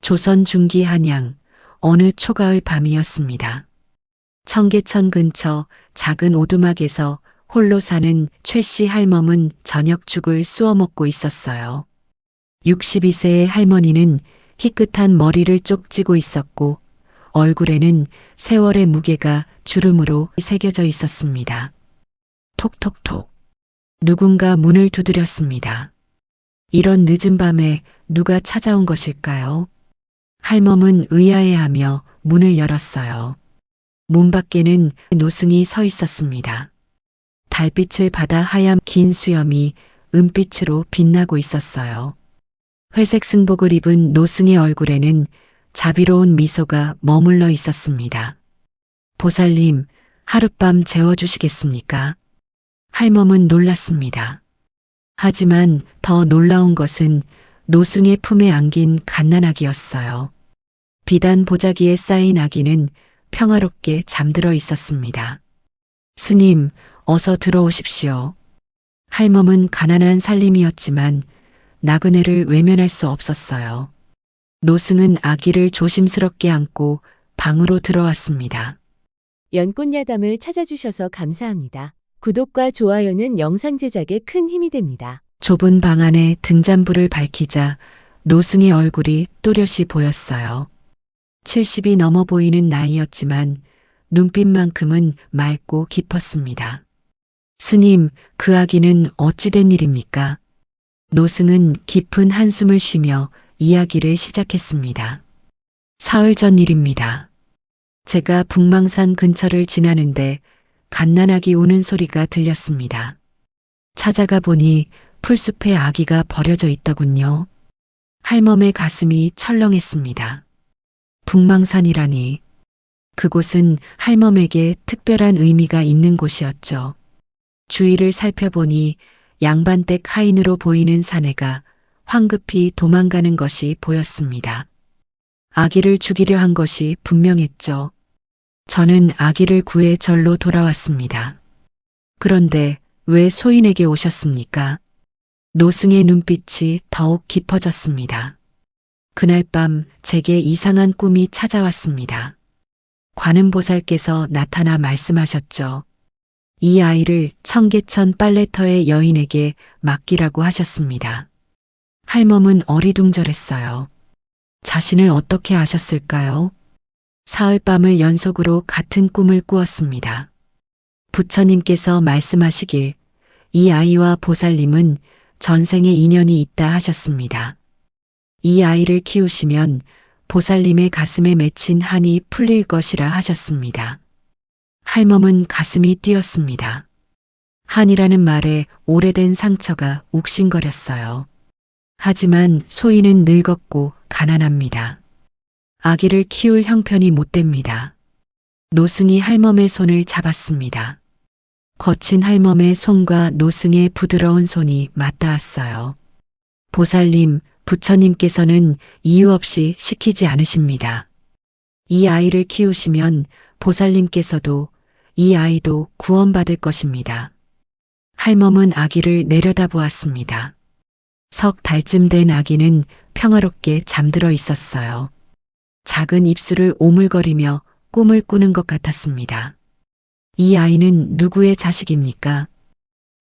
조선 중기 한양 어느 초가을 밤이었습니다. 청계천 근처 작은 오두막에서 홀로 사는 최씨 할멈은 저녁죽을 쑤어 먹고 있었어요. 62세의 할머니는 희끗한 머리를 쪽지고 있었고 얼굴에는 세월의 무게가 주름으로 새겨져 있었습니다. 톡톡톡. 누군가 문을 두드렸습니다. 이런 늦은 밤에 누가 찾아온 것일까요? 할멈은 의아해하며 문을 열었어요. 문 밖에는 노승이 서 있었습니다. 달빛을 받아 하얀 긴 수염이 은빛으로 빛나고 있었어요. 회색 승복을 입은 노승의 얼굴에는 자비로운 미소가 머물러 있었습니다. 보살님, 하룻밤 재워주시겠습니까? 할멈은 놀랐습니다. 하지만 더 놀라운 것은 노승의 품에 안긴 갓난아기였어요. 비단 보자기에 쌓인 아기는 평화롭게 잠들어 있었습니다. 스님, 어서 들어오십시오. 할멈은 가난한 살림이었지만 나그네를 외면할 수 없었어요. 노승은 아기를 조심스럽게 안고 방으로 들어왔습니다. 연꽃야담을 찾아주셔서 감사합니다. 구독과 좋아요는 영상 제작에 큰 힘이 됩니다. 좁은 방 안에 등잔불을 밝히자 노승의 얼굴이 또렷이 보였어요. 70이 넘어 보이는 나이였지만 눈빛만큼은 맑고 깊었습니다. 스님, 그 아기는 어찌된 일입니까? 노승은 깊은 한숨을 쉬며 이야기를 시작했습니다. 사흘 전 일입니다. 제가 북망산 근처를 지나는데 갓난아기 우는 소리가 들렸습니다. 찾아가 보니 풀숲에 아기가 버려져 있더군요. 할멈의 가슴이 철렁했습니다. 북망산이라니. 그곳은 할멈에게 특별한 의미가 있는 곳이었죠. 주위를 살펴보니 양반댁 하인으로 보이는 사내가 황급히 도망가는 것이 보였습니다. 아기를 죽이려 한 것이 분명했죠. 저는 아기를 구해 절로 돌아왔습니다. 그런데 왜 소인에게 오셨습니까? 노승의 눈빛이 더욱 깊어졌습니다. 그날 밤 제게 이상한 꿈이 찾아왔습니다. 관음보살께서 나타나 말씀하셨죠. 이 아이를 청계천 빨래터의 여인에게 맡기라고 하셨습니다. 할멈은 어리둥절했어요. 자신을 어떻게 아셨을까요? 사흘밤을 연속으로 같은 꿈을 꾸었습니다. 부처님께서 말씀하시길 이 아이와 보살님은 전생의 인연이 있다 하셨습니다. 이 아이를 키우시면 보살님의 가슴에 맺힌 한이 풀릴 것이라 하셨습니다. 할멈은 가슴이 뛰었습니다. 한이라는 말에 오래된 상처가 욱신거렸어요. 하지만 소인은 늙었고 가난합니다. 아기를 키울 형편이 못 됩니다. 노승이 할멈의 손을 잡았습니다. 거친 할멈의 손과 노승의 부드러운 손이 맞닿았어요. 보살님, 부처님께서는 이유 없이 시키지 않으십니다. 이 아이를 키우시면 보살님께서도 이 아이도 구원받을 것입니다. 할멈은 아기를 내려다보았습니다. 석 달쯤 된 아기는 평화롭게 잠들어 있었어요. 작은 입술을 오물거리며 꿈을 꾸는 것 같았습니다. 이 아이는 누구의 자식입니까?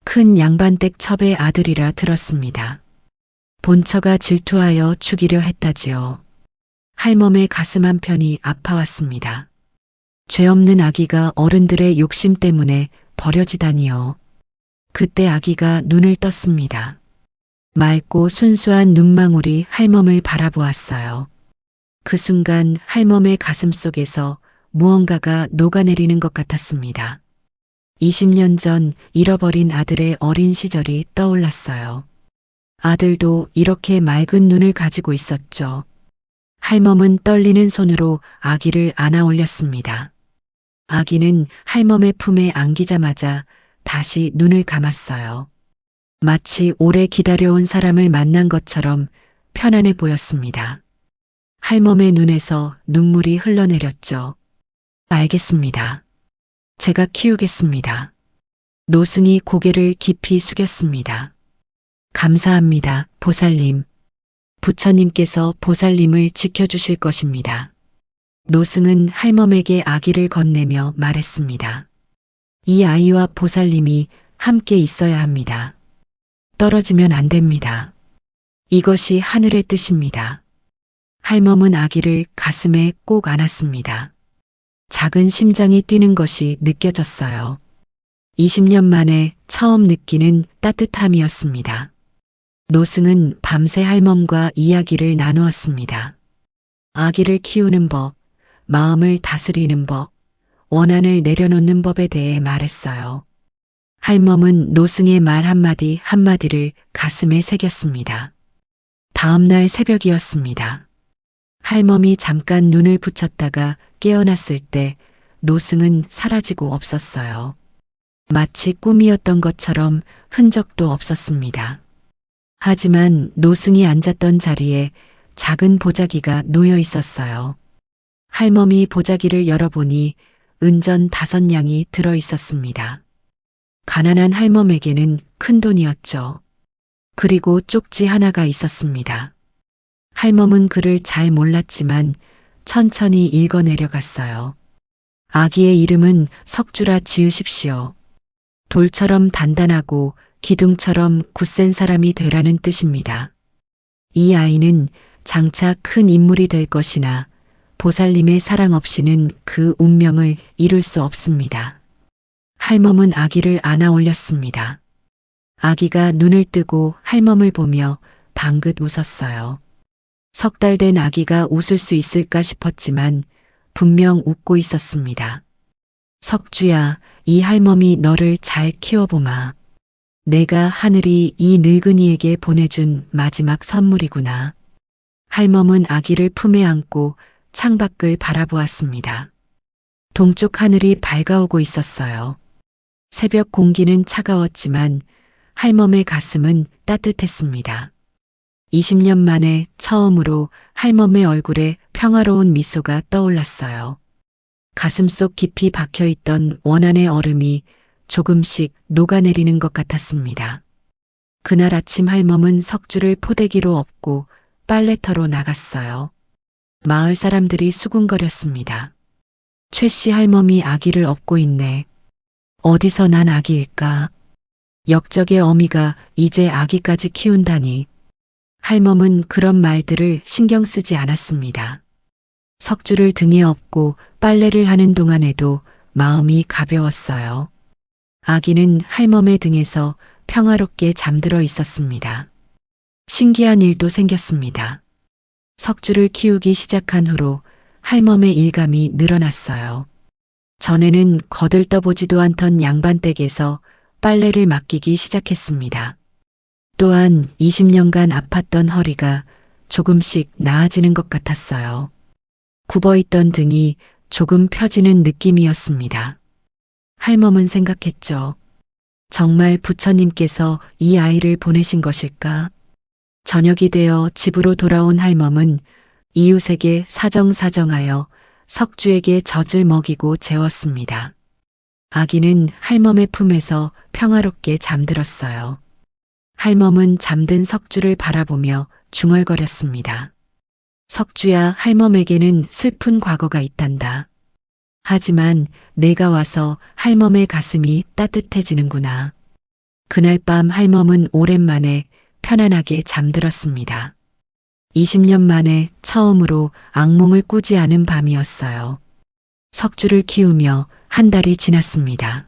큰 양반댁 첩의 아들이라 들었습니다. 본처가 질투하여 죽이려 했다지요. 할멈의 가슴 한편이 아파왔습니다. 죄 없는 아기가 어른들의 욕심 때문에 버려지다니요. 그때 아기가 눈을 떴습니다. 맑고 순수한 눈망울이 할멈을 바라보았어요. 그 순간 할멈의 가슴 속에서 무언가가 녹아내리는 것 같았습니다. 20년 전 잃어버린 아들의 어린 시절이 떠올랐어요. 아들도 이렇게 맑은 눈을 가지고 있었죠. 할멈은 떨리는 손으로 아기를 안아 올렸습니다. 아기는 할멈의 품에 안기자마자 다시 눈을 감았어요. 마치 오래 기다려온 사람을 만난 것처럼 편안해 보였습니다. 할멈의 눈에서 눈물이 흘러내렸죠. 알겠습니다. 제가 키우겠습니다. 노승이 고개를 깊이 숙였습니다. 감사합니다, 보살님. 부처님께서 보살님을 지켜주실 것입니다. 노승은 할멈에게 아기를 건네며 말했습니다. 이 아이와 보살님이 함께 있어야 합니다. 떨어지면 안 됩니다. 이것이 하늘의 뜻입니다. 할멈은 아기를 가슴에 꼭 안았습니다. 작은 심장이 뛰는 것이 느껴졌어요. 20년 만에 처음 느끼는 따뜻함이었습니다. 노승은 밤새 할멈과 이야기를 나누었습니다. 아기를 키우는 법, 마음을 다스리는 법, 원한을 내려놓는 법에 대해 말했어요. 할멈은 노승의 말 한마디 한마디를 가슴에 새겼습니다. 다음 날 새벽이었습니다. 할멈이 잠깐 눈을 붙였다가 깨어났을 때 노승은 사라지고 없었어요. 마치 꿈이었던 것처럼 흔적도 없었습니다. 하지만 노승이 앉았던 자리에 작은 보자기가 놓여 있었어요. 할멈이 보자기를 열어보니 은전 5냥이 들어 있었습니다. 가난한 할멈에게는 큰 돈이었죠. 그리고 쪽지 하나가 있었습니다. 할멈은 글을 잘 몰랐지만 천천히 읽어내려갔어요. 아기의 이름은 석주라 지으십시오. 돌처럼 단단하고 기둥처럼 굳센 사람이 되라는 뜻입니다. 이 아이는 장차 큰 인물이 될 것이나 보살님의 사랑 없이는 그 운명을 이룰 수 없습니다. 할멈은 아기를 안아 올렸습니다. 아기가 눈을 뜨고 할멈을 보며 방긋 웃었어요. 3달 된 아기가 웃을 수 있을까 싶었지만 분명 웃고 있었습니다. 석주야, 이 할멈이 너를 잘 키워보마. 내가 하늘이 이 늙은이에게 보내준 마지막 선물이구나. 할멈은 아기를 품에 안고 창밖을 바라보았습니다. 동쪽 하늘이 밝아오고 있었어요. 새벽 공기는 차가웠지만 할멈의 가슴은 따뜻했습니다. 20년 만에 처음으로 할멈의 얼굴에 평화로운 미소가 떠올랐어요. 가슴속 깊이 박혀있던 원한의 얼음이 조금씩 녹아내리는 것 같았습니다. 그날 아침 할멈은 석주를 포대기로 엎고 빨래터로 나갔어요. 마을 사람들이 수군거렸습니다. 최씨 할멈이 아기를 업고 있네. 어디서 난 아기일까? 역적의 어미가 이제 아기까지 키운다니. 할멈은 그런 말들을 신경 쓰지 않았습니다. 석주를 등에 업고 빨래를 하는 동안에도 마음이 가벼웠어요. 아기는 할멈의 등에서 평화롭게 잠들어 있었습니다. 신기한 일도 생겼습니다. 석주를 키우기 시작한 후로 할멈의 일감이 늘어났어요. 전에는 거들떠보지도 않던 양반댁에서 빨래를 맡기기 시작했습니다. 또한 20년간 아팠던 허리가 조금씩 나아지는 것 같았어요. 굽어있던 등이 조금 펴지는 느낌이었습니다. 할멈은 생각했죠. 정말 부처님께서 이 아이를 보내신 것일까? 저녁이 되어 집으로 돌아온 할멈은 이웃에게 사정사정하여 석주에게 젖을 먹이고 재웠습니다. 아기는 할멈의 품에서 평화롭게 잠들었어요. 할멈은 잠든 석주를 바라보며 중얼거렸습니다. 석주야, 할멈에게는 슬픈 과거가 있단다. 하지만 내가 와서 할멈의 가슴이 따뜻해지는구나. 그날 밤 할멈은 오랜만에 편안하게 잠들었습니다. 20년 만에 처음으로 악몽을 꾸지 않은 밤이었어요. 석주를 키우며 1달이 지났습니다.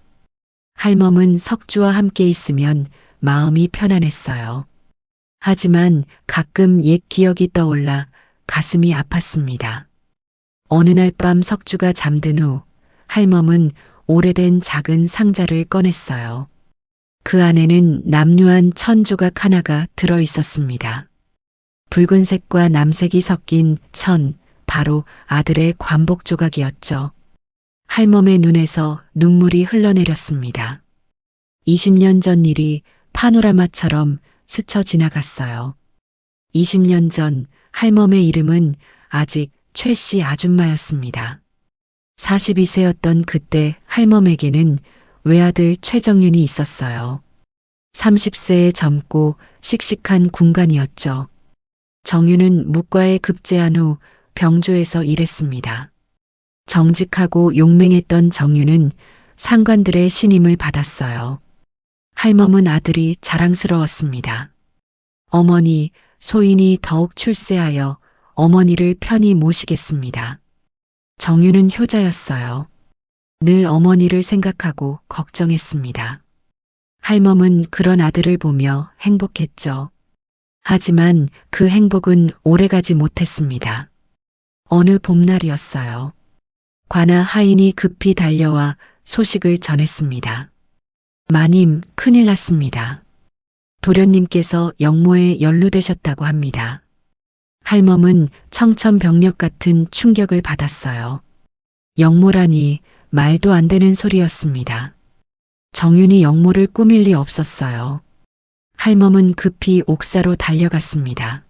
할멈은 석주와 함께 있으면 마음이 편안했어요. 하지만 가끔 옛 기억이 떠올라 가슴이 아팠습니다. 어느 날 밤 석주가 잠든 후 할멈은 오래된 작은 상자를 꺼냈어요. 그 안에는 남루한 천조각 하나가 들어 있었습니다. 붉은색과 남색이 섞인 천, 바로 아들의 관복 조각이었죠. 할멈의 눈에서 눈물이 흘러내렸습니다. 20년 전 일이 파노라마처럼 스쳐 지나갔어요. 20년 전 할멈의 이름은 아직 최씨 아줌마였습니다. 42세였던 그때 할멈에게는 외아들 최정윤이 있었어요. 30세에 젊고 씩씩한 군간이었죠. 정유는 묵과에 급제한 후 병조에서 일했습니다. 정직하고 용맹했던 정유는 상관들의 신임을 받았어요. 할멈은 아들이 자랑스러웠습니다. 어머니, 소인이 더욱 출세하여 어머니를 편히 모시겠습니다. 정유는 효자였어요. 늘 어머니를 생각하고 걱정했습니다. 할멈은 그런 아들을 보며 행복했죠. 하지만 그 행복은 오래가지 못했습니다. 어느 봄날이었어요. 관아 하인이 급히 달려와 소식을 전했습니다. 마님, 큰일 났습니다. 도련님께서 영모에 연루되셨다고 합니다. 할멈은 청천벽력 같은 충격을 받았어요. 영모라니 말도 안 되는 소리였습니다. 정윤이 영모를 꾸밀 리 없었어요. 할멈은 급히 옥사로 달려갔습니다.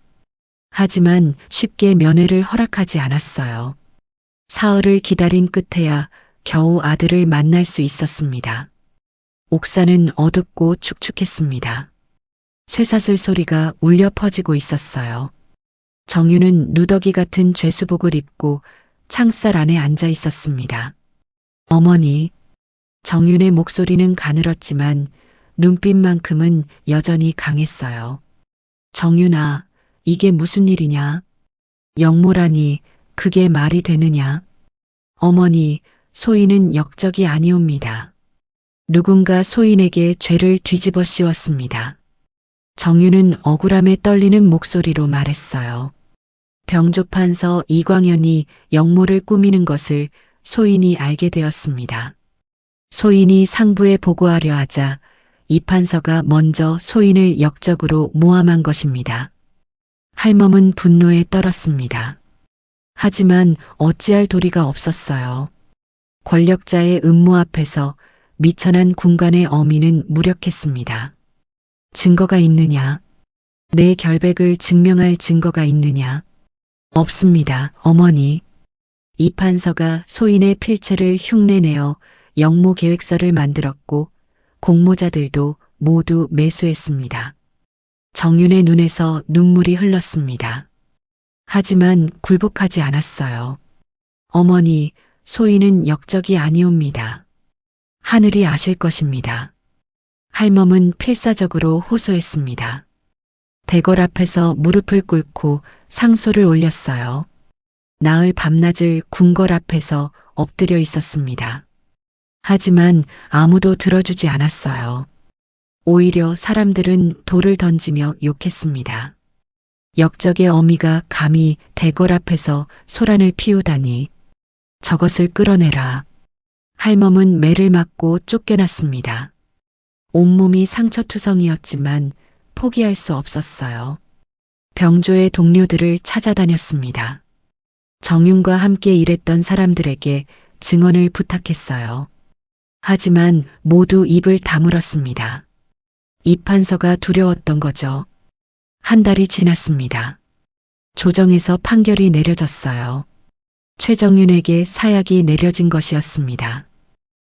하지만 쉽게 면회를 허락하지 않았어요. 사흘을 기다린 끝에야 겨우 아들을 만날 수 있었습니다. 옥사는 어둡고 축축했습니다. 쇠사슬 소리가 울려 퍼지고 있었어요. 정유는 누더기 같은 죄수복을 입고 창살 안에 앉아 있었습니다. 어머니, 정윤의 목소리는 가늘었지만 눈빛만큼은 여전히 강했어요. 정윤아, 이게 무슨 일이냐? 영모라니 그게 말이 되느냐? 어머니, 소인은 역적이 아니옵니다. 누군가 소인에게 죄를 뒤집어 씌웠습니다. 정유는 억울함에 떨리는 목소리로 말했어요. 병조판서 이광현이 영모를 꾸미는 것을 소인이 알게 되었습니다. 소인이 상부에 보고하려 하자 이 판서가 먼저 소인을 역적으로 모함한 것입니다. 할멈은 분노에 떨었습니다. 하지만 어찌할 도리가 없었어요. 권력자의 음모 앞에서 미천한 군관의 어미는 무력했습니다. 증거가 있느냐? 내 결백을 증명할 증거가 있느냐? 없습니다, 어머니. 이 판서가 소인의 필체를 흉내내어 영모 계획서를 만들었고 공모자들도 모두 매수했습니다. 정윤의 눈에서 눈물이 흘렀습니다. 하지만 굴복하지 않았어요. 어머니, 소인은 역적이 아니옵니다. 하늘이 아실 것입니다. 할멈은 필사적으로 호소했습니다. 대궐 앞에서 무릎을 꿇고 상소를 올렸어요. 나흘 밤낮을 궁궐 앞에서 엎드려 있었습니다. 하지만 아무도 들어주지 않았어요. 오히려 사람들은 돌을 던지며 욕했습니다. 역적의 어미가 감히 대궐 앞에서 소란을 피우다니. 저것을 끌어내라. 할멈은 매를 맞고 쫓겨났습니다. 온몸이 상처투성이었지만 포기할 수 없었어요. 병조의 동료들을 찾아다녔습니다. 정윤과 함께 일했던 사람들에게 증언을 부탁했어요. 하지만 모두 입을 다물었습니다. 이 판서가 두려웠던 거죠. 한 달이 지났습니다. 조정에서 판결이 내려졌어요. 최정윤에게 사약이 내려진 것이었습니다.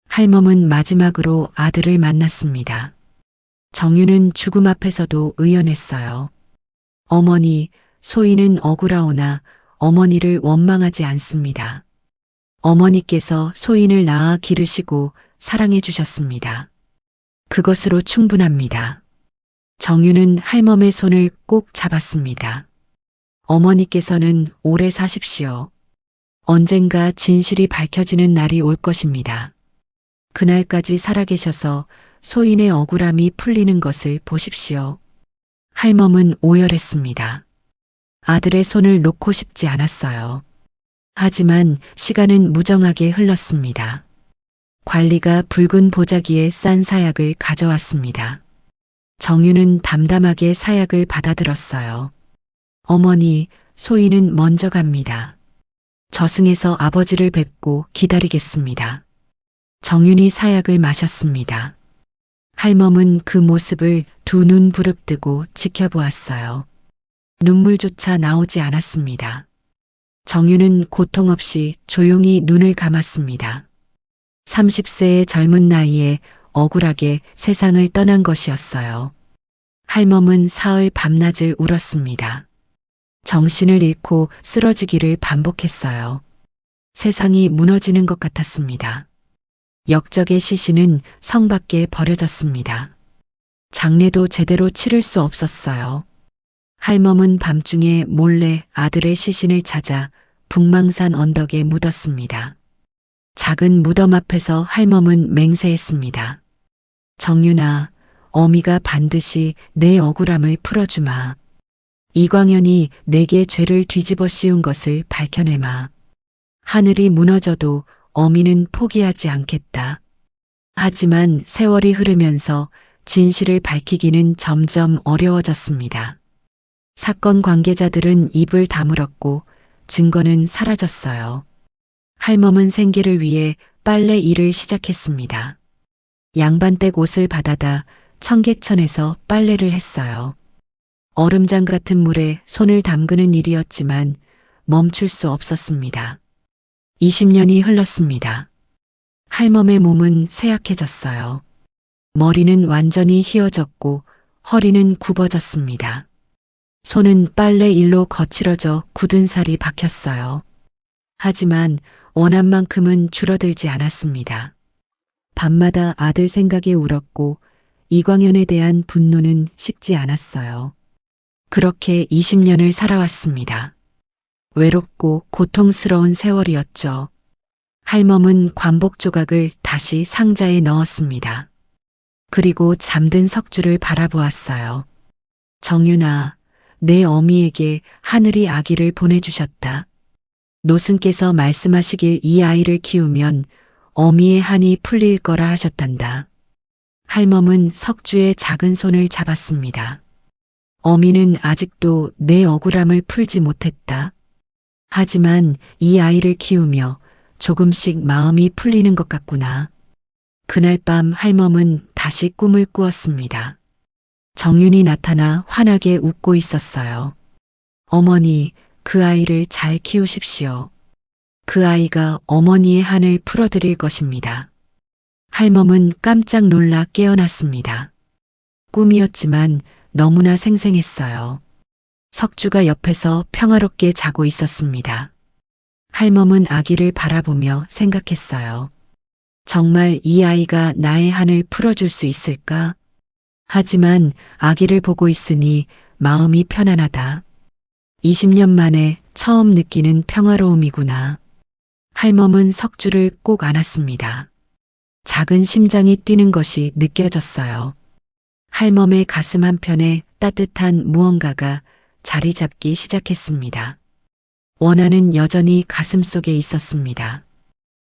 할멈은 마지막으로 아들을 만났습니다. 정윤은 죽음 앞에서도 의연했어요. 어머니, 소인은 억울하오나 어머니를 원망하지 않습니다. 어머니께서 소인을 낳아 기르시고 사랑해 주셨습니다. 그것으로 충분합니다. 정윤은 할멈의 손을 꼭 잡았습니다. 어머니께서는 오래 사십시오. 언젠가 진실이 밝혀지는 날이 올 것입니다. 그날까지 살아계셔서 소인의 억울함이 풀리는 것을 보십시오. 할멈은 오열했습니다. 아들의 손을 놓고 싶지 않았어요. 하지만 시간은 무정하게 흘렀습니다. 관리가 붉은 보자기에 싼 사약을 가져왔습니다. 정유는 담담하게 사약을 받아들었어요. 어머니, 소인은 먼저 갑니다. 저승에서 아버지를 뵙고 기다리겠습니다. 정윤이 사약을 마셨습니다. 할멈은 그 모습을 두 눈 부릅뜨고 지켜보았어요. 눈물조차 나오지 않았습니다. 정윤은 고통 없이 조용히 눈을 감았습니다. 30세의 젊은 나이에 억울하게 세상을 떠난 것이었어요. 할멈은 사흘 밤낮을 울었습니다. 정신을 잃고 쓰러지기를 반복했어요. 세상이 무너지는 것 같았습니다. 역적의 시신은 성 밖에 버려졌습니다. 장례도 제대로 치를 수 없었어요. 할멈은 밤중에 몰래 아들의 시신을 찾아 북망산 언덕에 묻었습니다. 작은 무덤 앞에서 할멈은 맹세했습니다. 정윤아, 어미가 반드시 내 억울함을 풀어주마. 이광현이 내게 죄를 뒤집어 씌운 것을 밝혀내마. 하늘이 무너져도 어미는 포기하지 않겠다. 하지만 세월이 흐르면서 진실을 밝히기는 점점 어려워졌습니다. 사건 관계자들은 입을 다물었고 증거는 사라졌어요. 할멈은 생계를 위해 빨래 일을 시작했습니다. 양반댁 옷을 받아다 청계천에서 빨래를 했어요. 얼음장 같은 물에 손을 담그는 일이었지만 멈출 수 없었습니다. 20년이 흘렀습니다. 할멈의 몸은 쇠약해졌어요. 머리는 완전히 휘어졌고 허리는 굽어졌습니다. 손은 빨래 일로 거칠어져 굳은 살이 박혔어요. 하지만 원한 만큼은 줄어들지 않았습니다. 밤마다 아들 생각에 울었고 이광현에 대한 분노는 식지 않았어요. 그렇게 20년을 살아왔습니다. 외롭고 고통스러운 세월이었죠. 할멈은 관복 조각을 다시 상자에 넣었습니다. 그리고 잠든 석주를 바라보았어요. 정윤아, 내 어미에게 하늘이 아기를 보내주셨다. 노승께서 말씀하시길 이 아이를 키우면 어미의 한이 풀릴 거라 하셨단다. 할멈은 석주의 작은 손을 잡았습니다. 어미는 아직도 내 억울함을 풀지 못했다. 하지만 이 아이를 키우며 조금씩 마음이 풀리는 것 같구나. 그날 밤 할멈은 다시 꿈을 꾸었습니다. 정윤이 나타나 환하게 웃고 있었어요. 어머니, 그 아이를 잘 키우십시오. 그 아이가 어머니의 한을 풀어드릴 것입니다. 할멈은 깜짝 놀라 깨어났습니다. 꿈이었지만 너무나 생생했어요. 석주가 옆에서 평화롭게 자고 있었습니다. 할멈은 아기를 바라보며 생각했어요. 정말 이 아이가 나의 한을 풀어줄 수 있을까? 하지만 아기를 보고 있으니 마음이 편안하다. 20년 만에 처음 느끼는 평화로움이구나. 할멈은 석주를 꼭 안았습니다. 작은 심장이 뛰는 것이 느껴졌어요. 할멈의 가슴 한편에 따뜻한 무언가가 자리 잡기 시작했습니다. 원한은 여전히 가슴 속에 있었습니다.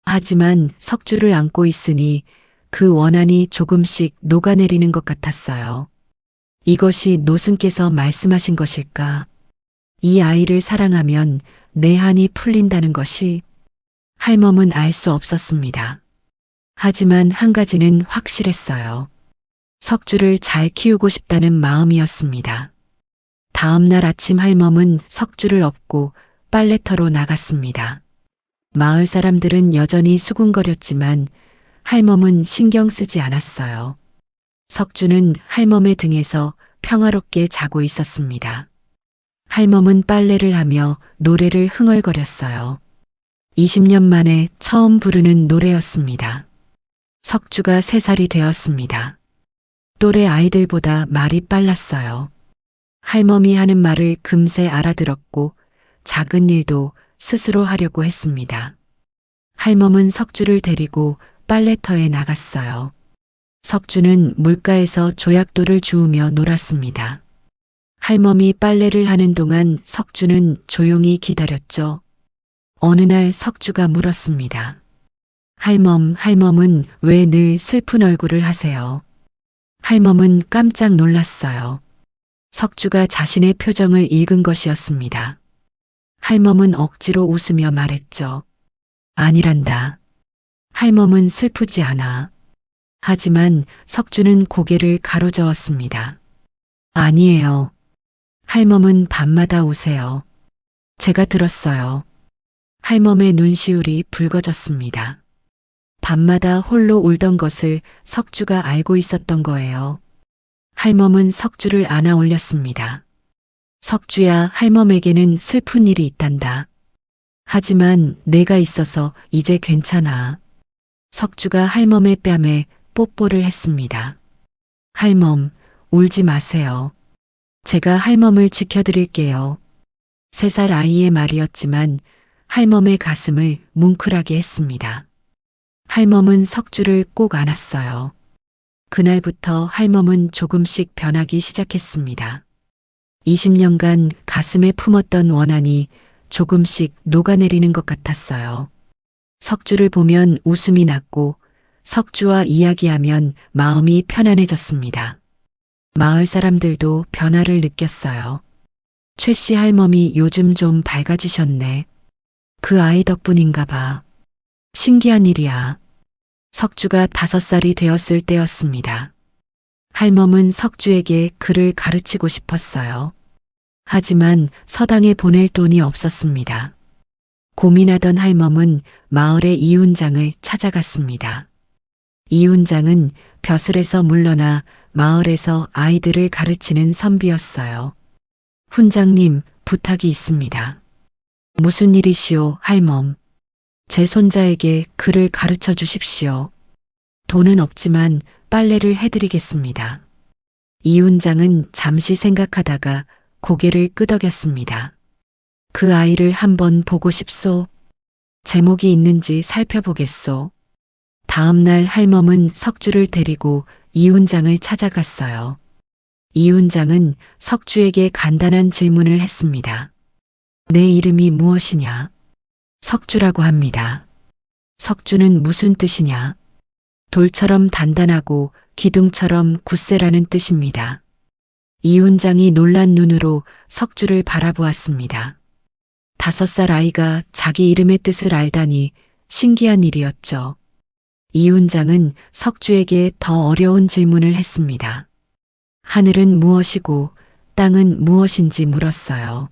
하지만 석주를 안고 있으니 그 원한이 조금씩 녹아내리는 것 같았어요. 이것이 노승께서 말씀하신 것일까? 이 아이를 사랑하면 내 한이 풀린다는 것이? 할멈은 알 수 없었습니다. 하지만 한 가지는 확실했어요. 석주를 잘 키우고 싶다는 마음이었습니다. 다음 날 아침 할멈은 석주를 업고 빨래터로 나갔습니다. 마을 사람들은 여전히 수군거렸지만 할멈은 신경 쓰지 않았어요. 석주는 할멈의 등에서 평화롭게 자고 있었습니다. 할멈은 빨래를 하며 노래를 흥얼거렸어요. 20년 만에 처음 부르는 노래였습니다. 석주가 3살이 되었습니다. 또래 아이들보다 말이 빨랐어요. 할멈이 하는 말을 금세 알아들었고 작은 일도 스스로 하려고 했습니다. 할멈은 석주를 데리고 빨래터에 나갔어요. 석주는 물가에서 조약돌을 주우며 놀았습니다. 할멈이 빨래를 하는 동안 석주는 조용히 기다렸죠. 어느 날 석주가 물었습니다. 할멈은 왜 늘 슬픈 얼굴을 하세요? 할멈은 깜짝 놀랐어요. 석주가 자신의 표정을 읽은 것이었습니다. 할멈은 억지로 웃으며 말했죠. 아니란다. 할멈은 슬프지 않아. 하지만 석주는 고개를 가로저었습니다. 아니에요. 할멈은 밤마다 우세요. 제가 들었어요. 할멈의 눈시울이 붉어졌습니다. 밤마다 홀로 울던 것을 석주가 알고 있었던 거예요. 할멈은 석주를 안아 올렸습니다. 석주야, 할멈에게는 슬픈 일이 있단다. 하지만 내가 있어서 이제 괜찮아. 석주가 할멈의 뺨에 뽀뽀를 했습니다. 할멈, 울지 마세요. 제가 할멈을 지켜드릴게요. 3살 아이의 말이었지만 할멈의 가슴을 뭉클하게 했습니다. 할멈은 석주를 꼭 안았어요. 그날부터 할멈은 조금씩 변하기 시작했습니다. 20년간 가슴에 품었던 원한이 조금씩 녹아내리는 것 같았어요. 석주를 보면 웃음이 났고 석주와 이야기하면 마음이 편안해졌습니다. 마을 사람들도 변화를 느꼈어요. 최 씨 할멈이 요즘 좀 밝아지셨네. 그 아이 덕분인가 봐. 신기한 일이야. 석주가 5살이 되었을 때였습니다. 할멈은 석주에게 글을 가르치고 싶었어요. 하지만 서당에 보낼 돈이 없었습니다. 고민하던 할멈은 마을의 이훈장을 찾아갔습니다. 이훈장은 벼슬에서 물러나 마을에서 아이들을 가르치는 선비였어요. 훈장님, 부탁이 있습니다. 무슨 일이시오, 할멈? 제 손자에게 글을 가르쳐 주십시오. 돈은 없지만 빨래를 해드리겠습니다. 이훈장은 잠시 생각하다가 고개를 끄덕였습니다. 그 아이를 한번 보고 싶소. 제목이 있는지 살펴보겠소. 다음 날 할멈은 석주를 데리고 이훈장을 찾아갔어요. 이훈장은 석주에게 간단한 질문을 했습니다. 내 이름이 무엇이냐? 석주라고 합니다. 석주는 무슨 뜻이냐? 돌처럼 단단하고 기둥처럼 굳세라는 뜻입니다. 이훈장이 놀란 눈으로 석주를 바라보았습니다. 5살 아이가 자기 이름의 뜻을 알다니 신기한 일이었죠. 이훈장은 석주에게 더 어려운 질문을 했습니다. 하늘은 무엇이고 땅은 무엇인지 물었어요.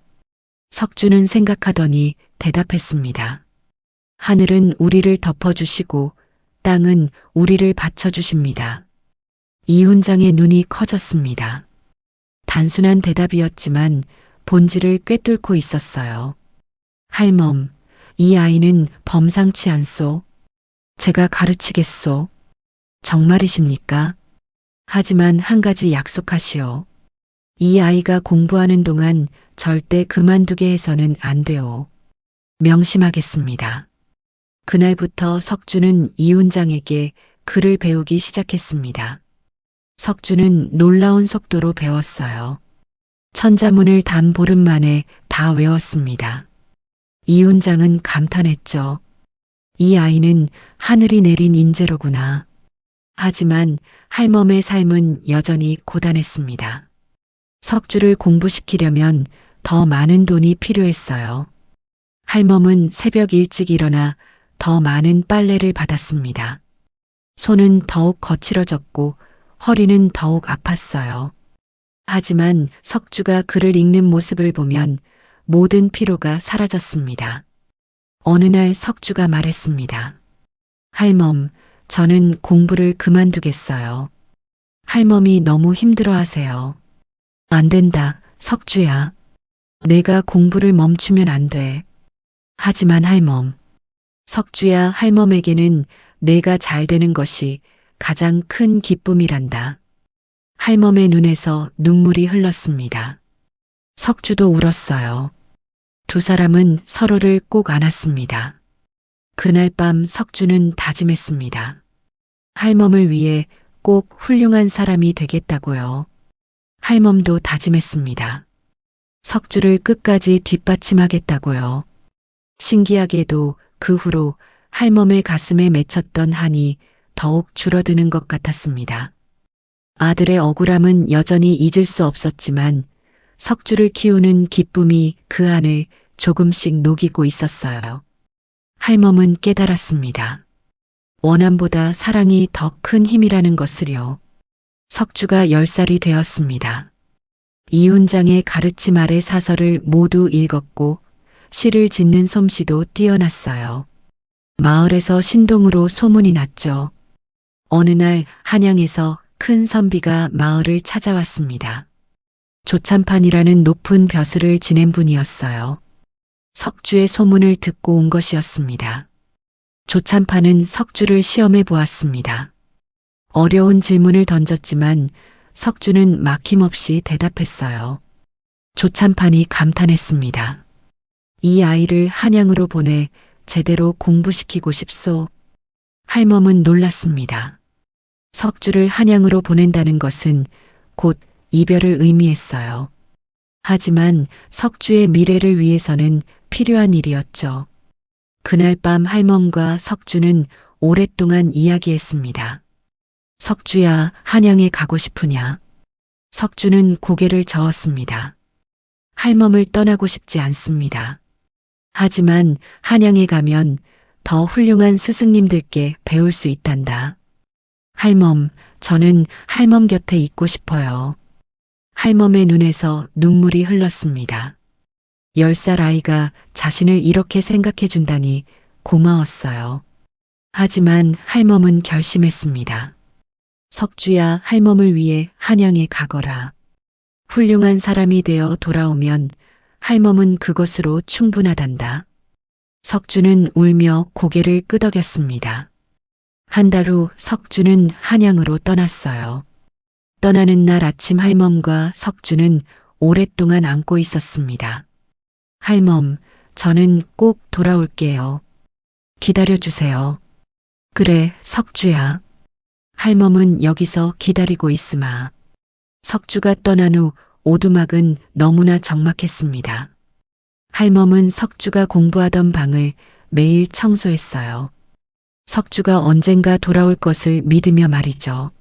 석주는 생각하더니 대답했습니다. 하늘은 우리를 덮어주시고 땅은 우리를 받쳐주십니다. 이훈장의 눈이 커졌습니다. 단순한 대답이었지만 본질을 꿰뚫고 있었어요. 할멈, 이 아이는 범상치 않소. 제가 가르치겠소. 정말이십니까? 하지만 한 가지 약속하시오. 이 아이가 공부하는 동안 절대 그만두게 해서는 안 돼요. 명심하겠습니다. 그날부터 석주는 이훈장에게 글을 배우기 시작했습니다. 석주는 놀라운 속도로 배웠어요. 천자문을 단 보름 만에 다 외웠습니다. 이훈장은 감탄했죠. 이 아이는 하늘이 내린 인재로구나. 하지만 할멈의 삶은 여전히 고단했습니다. 석주를 공부시키려면 더 많은 돈이 필요했어요. 할멈은 새벽 일찍 일어나 더 많은 빨래를 받았습니다. 손은 더욱 거칠어졌고 허리는 더욱 아팠어요. 하지만 석주가 글을 읽는 모습을 보면 모든 피로가 사라졌습니다. 어느 날 석주가 말했습니다. 할멈, 저는 공부를 그만두겠어요. 할멈이 너무 힘들어하세요. 안 된다, 석주야. 내가 공부를 멈추면 안 돼. 하지만 할멈, 석주야, 할멈에게는 내가 잘 되는 것이 가장 큰 기쁨이란다. 할멈의 눈에서 눈물이 흘렀습니다. 석주도 울었어요. 2사람은 서로를 꼭 안았습니다. 그날 밤 석주는 다짐했습니다. 할멈을 위해 꼭 훌륭한 사람이 되겠다고요. 할멈도 다짐했습니다. 석주를 끝까지 뒷받침하겠다고요. 신기하게도 그 후로 할멈의 가슴에 맺혔던 한이 더욱 줄어드는 것 같았습니다. 아들의 억울함은 여전히 잊을 수 없었지만 석주를 키우는 기쁨이 그 안을 조금씩 녹이고 있었어요. 할멈은 깨달았습니다. 원한보다 사랑이 더 큰 힘이라는 것을요. 석주가 10살이 되었습니다. 이훈장의 가르침 아래 사설을 모두 읽었고 시를 짓는 솜씨도 뛰어났어요. 마을에서 신동으로 소문이 났죠. 어느 날 한양에서 큰 선비가 마을을 찾아왔습니다. 조찬판이라는 높은 벼슬을 지낸 분이었어요. 석주의 소문을 듣고 온 것이었습니다. 조찬판은 석주를 시험해 보았습니다. 어려운 질문을 던졌지만 석주는 막힘없이 대답했어요. 조찬판이 감탄했습니다. 이 아이를 한양으로 보내 제대로 공부시키고 싶소. 할멈은 놀랐습니다. 석주를 한양으로 보낸다는 것은 곧 이별을 의미했어요. 하지만 석주의 미래를 위해서는 필요한 일이었죠. 그날 밤 할멈과 석주는 오랫동안 이야기했습니다. 석주야, 한양에 가고 싶으냐? 석주는 고개를 저었습니다. 할멈을 떠나고 싶지 않습니다. 하지만 한양에 가면 더 훌륭한 스승님들께 배울 수 있단다. 할멈, 저는 할멈 곁에 있고 싶어요. 할멈의 눈에서 눈물이 흘렀습니다. 10살 아이가 자신을 이렇게 생각해 준다니 고마웠어요. 하지만 할멈은 결심했습니다. 석주야, 할멈을 위해 한양에 가거라. 훌륭한 사람이 되어 돌아오면 할멈은 그것으로 충분하단다. 석주는 울며 고개를 끄덕였습니다. 한 달 후 석주는 한양으로 떠났어요. 떠나는 날 아침 할멈과 석주는 오랫동안 안고 있었습니다. 할멈, 저는 꼭 돌아올게요. 기다려주세요. 그래, 석주야. 할멈은 여기서 기다리고 있으마. 석주가 떠난 후 오두막은 너무나 적막했습니다. 할멈은 석주가 공부하던 방을 매일 청소했어요. 석주가 언젠가 돌아올 것을 믿으며 말이죠.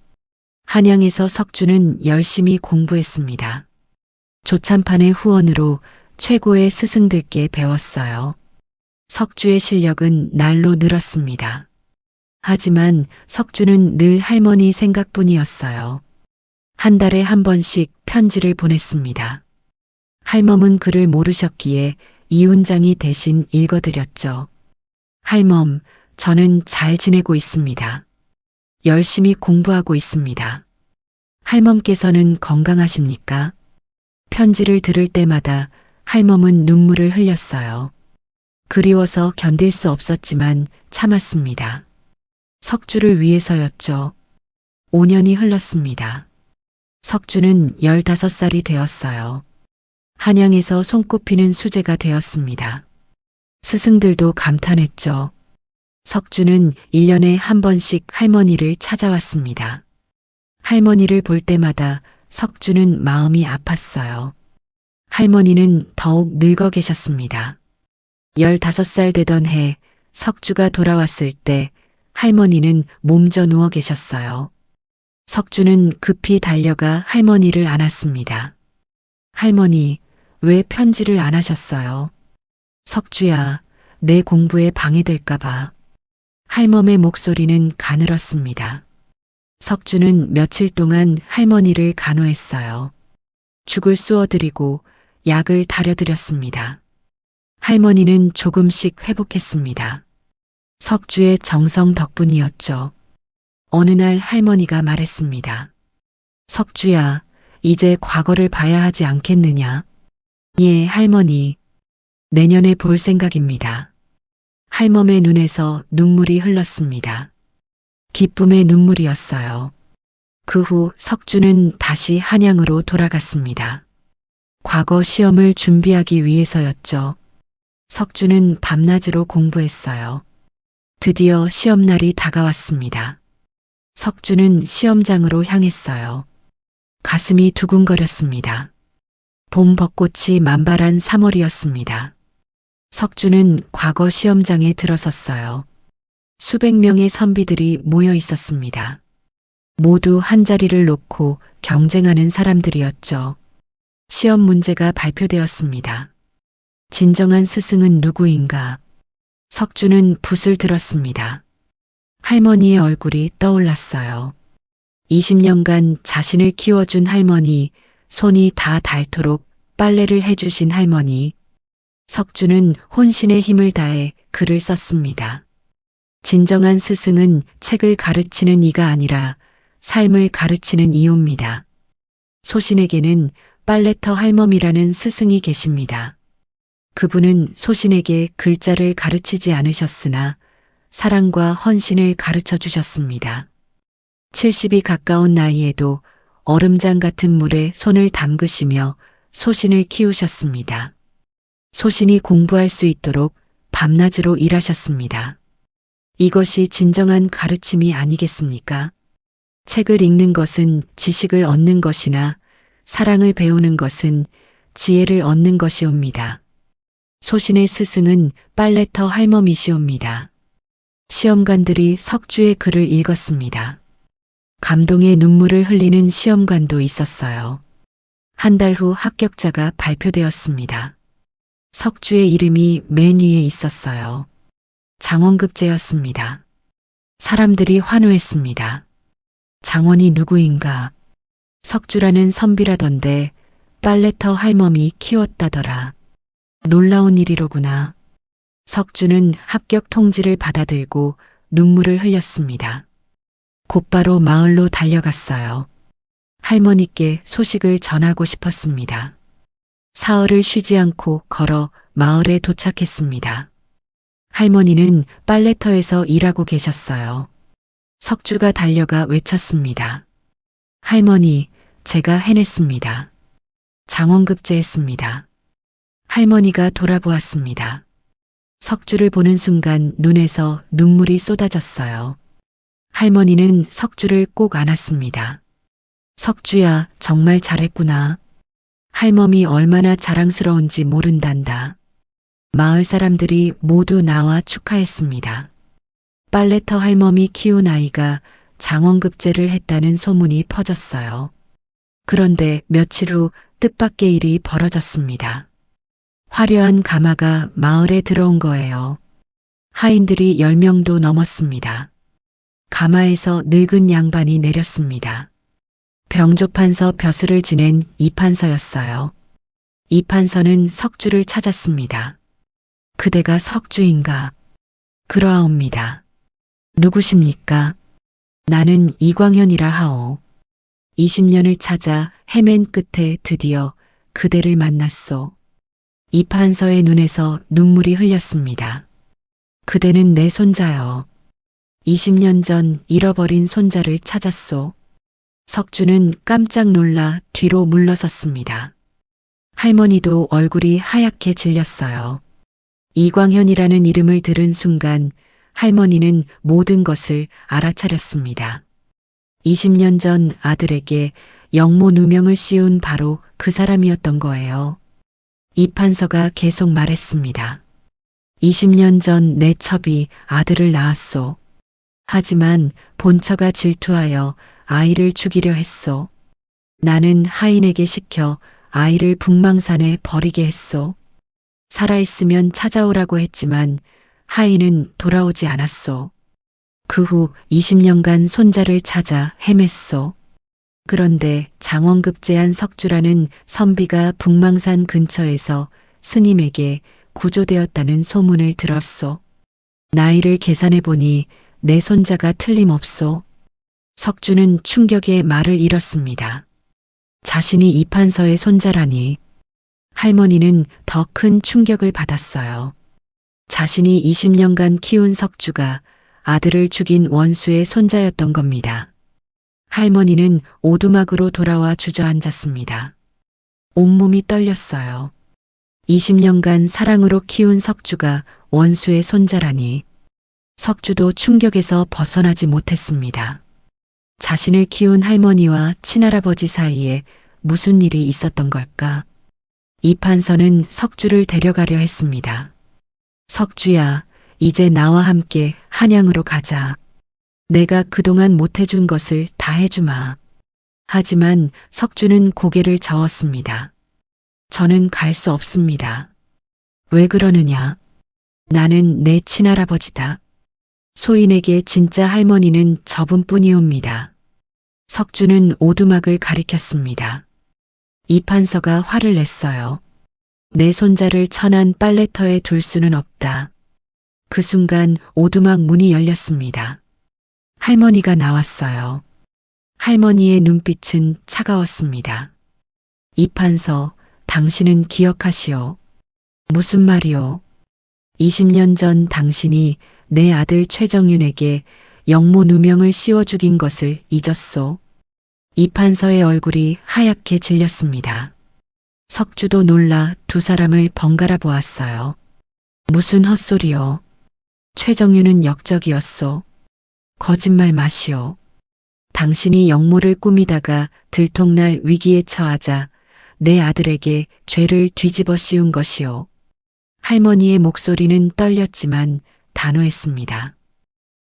한양에서 석주는 열심히 공부했습니다. 조찬판의 후원으로 최고의 스승들께 배웠어요. 석주의 실력은 날로 늘었습니다. 하지만 석주는 늘 할머니 생각뿐이었어요. 한 달에 한 번씩 편지를 보냈습니다. 할멈은 글을 모르셨기에 이훈장이 대신 읽어드렸죠. 할멈, 저는 잘 지내고 있습니다. 열심히 공부하고 있습니다. 할멈께서는 건강하십니까? 편지를 들을 때마다 할멈은 눈물을 흘렸어요. 그리워서 견딜 수 없었지만 참았습니다. 석주를 위해서였죠. 5년이 흘렀습니다. 석주는 15살이 되었어요. 한양에서 손꼽히는 수재가 되었습니다. 스승들도 감탄했죠. 석주는 1년에 한 번씩 할머니를 찾아왔습니다. 할머니를 볼 때마다 석주는 마음이 아팠어요. 할머니는 더욱 늙어 계셨습니다. 15살 되던 해 석주가 돌아왔을 때 할머니는 몸져 누워 계셨어요. 석주는 급히 달려가 할머니를 안았습니다. 할머니, 왜 편지를 안 하셨어요? 석주야, 내 공부에 방해될까봐. 할멈의 목소리는 가늘었습니다. 석주는 며칠 동안 할머니를 간호했어요. 죽을 쑤어드리고 약을 다려드렸습니다. 할머니는 조금씩 회복했습니다. 석주의 정성 덕분이었죠. 어느 날 할머니가 말했습니다. 석주야, 이제 과거를 봐야 하지 않겠느냐? 예, 할머니. 내년에 볼 생각입니다. 할멈의 눈에서 눈물이 흘렀습니다. 기쁨의 눈물이었어요. 그 후 석주는 다시 한양으로 돌아갔습니다. 과거 시험을 준비하기 위해서였죠. 석주는 밤낮으로 공부했어요. 드디어 시험날이 다가왔습니다. 석주는 시험장으로 향했어요. 가슴이 두근거렸습니다. 봄 벚꽃이 만발한 3월이었습니다. 석주는 과거 시험장에 들어섰어요. 수백 명의 선비들이 모여 있었습니다. 모두 한 자리를 놓고 경쟁하는 사람들이었죠. 시험 문제가 발표되었습니다. 진정한 스승은 누구인가? 석주는 붓을 들었습니다. 할머니의 얼굴이 떠올랐어요. 20년간 자신을 키워준 할머니, 손이 다 닳도록 빨래를 해주신 할머니. 석주는 혼신의 힘을 다해 글을 썼습니다. 진정한 스승은 책을 가르치는 이가 아니라 삶을 가르치는 이오입니다. 소신에게는 빨래터 할멈이라는 스승이 계십니다. 그분은 소신에게 글자를 가르치지 않으셨으나 사랑과 헌신을 가르쳐 주셨습니다. 70이 가까운 나이에도 얼음장 같은 물에 손을 담그시며 소신을 키우셨습니다. 소신이 공부할 수 있도록 밤낮으로 일하셨습니다. 이것이 진정한 가르침이 아니겠습니까? 책을 읽는 것은 지식을 얻는 것이나 사랑을 배우는 것은 지혜를 얻는 것이옵니다. 소신의 스승은 빨래터 할멈이시옵니다. 시험관들이 석주의 글을 읽었습니다. 감동의 눈물을 흘리는 시험관도 있었어요. 한 달 후 합격자가 발표되었습니다. 석주의 이름이 맨 위에 있었어요. 장원급제였습니다. 사람들이 환호했습니다. 장원이 누구인가? 석주라는 선비라던데 빨래터 할멈이 키웠다더라. 놀라운 일이로구나. 석주는 합격 통지를 받아들고 눈물을 흘렸습니다. 곧바로 마을로 달려갔어요. 할머니께 소식을 전하고 싶었습니다. 사흘을 쉬지 않고 걸어 마을에 도착했습니다. 할머니는 빨래터에서 일하고 계셨어요. 석주가 달려가 외쳤습니다. 할머니, 제가 해냈습니다. 장원급제했습니다. 할머니가 돌아보았습니다. 석주를 보는 순간 눈에서 눈물이 쏟아졌어요. 할머니는 석주를 꼭 안았습니다. 석주야, 정말 잘했구나. 할멈이 얼마나 자랑스러운지 모른단다. 마을 사람들이 모두 나와 축하했습니다. 빨래터 할멈이 키운 아이가 장원급제를 했다는 소문이 퍼졌어요. 그런데 며칠 후 뜻밖의 일이 벌어졌습니다. 화려한 가마가 마을에 들어온 거예요. 하인들이 10명도 넘었습니다. 가마에서 늙은 양반이 내렸습니다. 병조판서 벼슬을 지낸 이판서였어요. 이판서는 석주를 찾았습니다. 그대가 석주인가? 그러하옵니다. 누구십니까? 나는 이광현이라 하오. 20년을 찾아 헤맨 끝에 드디어 그대를 만났소. 이판서의 눈에서 눈물이 흘렸습니다. 그대는 내 손자여. 20년 전 잃어버린 손자를 찾았소. 석주는 깜짝 놀라 뒤로 물러섰습니다. 할머니도 얼굴이 하얗게 질렸어요. 이광현이라는 이름을 들은 순간 할머니는 모든 것을 알아차렸습니다. 20년 전 아들에게 영모 누명을 씌운 바로 그 사람이었던 거예요. 이판서가 계속 말했습니다. 20년 전 내 첩이 아들을 낳았소. 하지만 본처가 질투하여 아이를 죽이려 했소. 나는 하인에게 시켜 아이를 북망산에 버리게 했소. 살아있으면 찾아오라고 했지만 하인은 돌아오지 않았소. 그 후 20년간 손자를 찾아 헤맸소. 그런데 장원급제한 석주라는 선비가 북망산 근처에서 스님에게 구조되었다는 소문을 들었소. 나이를 계산해 보니 내 손자가 틀림없소. 석주는 충격에 말을 잃었습니다. 자신이 이판서의 손자라니. 할머니는 더 큰 충격을 받았어요. 자신이 20년간 키운 석주가 아들을 죽인 원수의 손자였던 겁니다. 할머니는 오두막으로 돌아와 주저앉았습니다. 온몸이 떨렸어요. 20년간 사랑으로 키운 석주가 원수의 손자라니. 석주도 충격에서 벗어나지 못했습니다. 자신을 키운 할머니와 친할아버지 사이에 무슨 일이 있었던 걸까? 이판서는 석주를 데려가려 했습니다. 석주야, 이제 나와 함께 한양으로 가자. 내가 그동안 못해준 것을 다 해주마. 하지만 석주는 고개를 저었습니다. 저는 갈 수 없습니다. 왜 그러느냐? 나는 내 친할아버지다. 소인에게 진짜 할머니는 저분뿐이옵니다. 석주는 오두막을 가리켰습니다. 이판서가 화를 냈어요. 내 손자를 천안 빨래터에 둘 수는 없다. 그 순간 오두막 문이 열렸습니다. 할머니가 나왔어요. 할머니의 눈빛은 차가웠습니다. 이 판서, 당신은 기억하시오. 무슨 말이오? 20년 전 당신이 내 아들 최정윤에게 영모 누명을 씌워 죽인 것을 잊었소. 이 판서의 얼굴이 하얗게 질렸습니다. 석주도 놀라 두 사람을 번갈아 보았어요. 무슨 헛소리요. 최정윤은 역적이었소. 거짓말 마시오. 당신이 영모를 꾸미다가 들통날 위기에 처하자 내 아들에게 죄를 뒤집어 씌운 것이오. 할머니의 목소리는 떨렸지만 단호했습니다.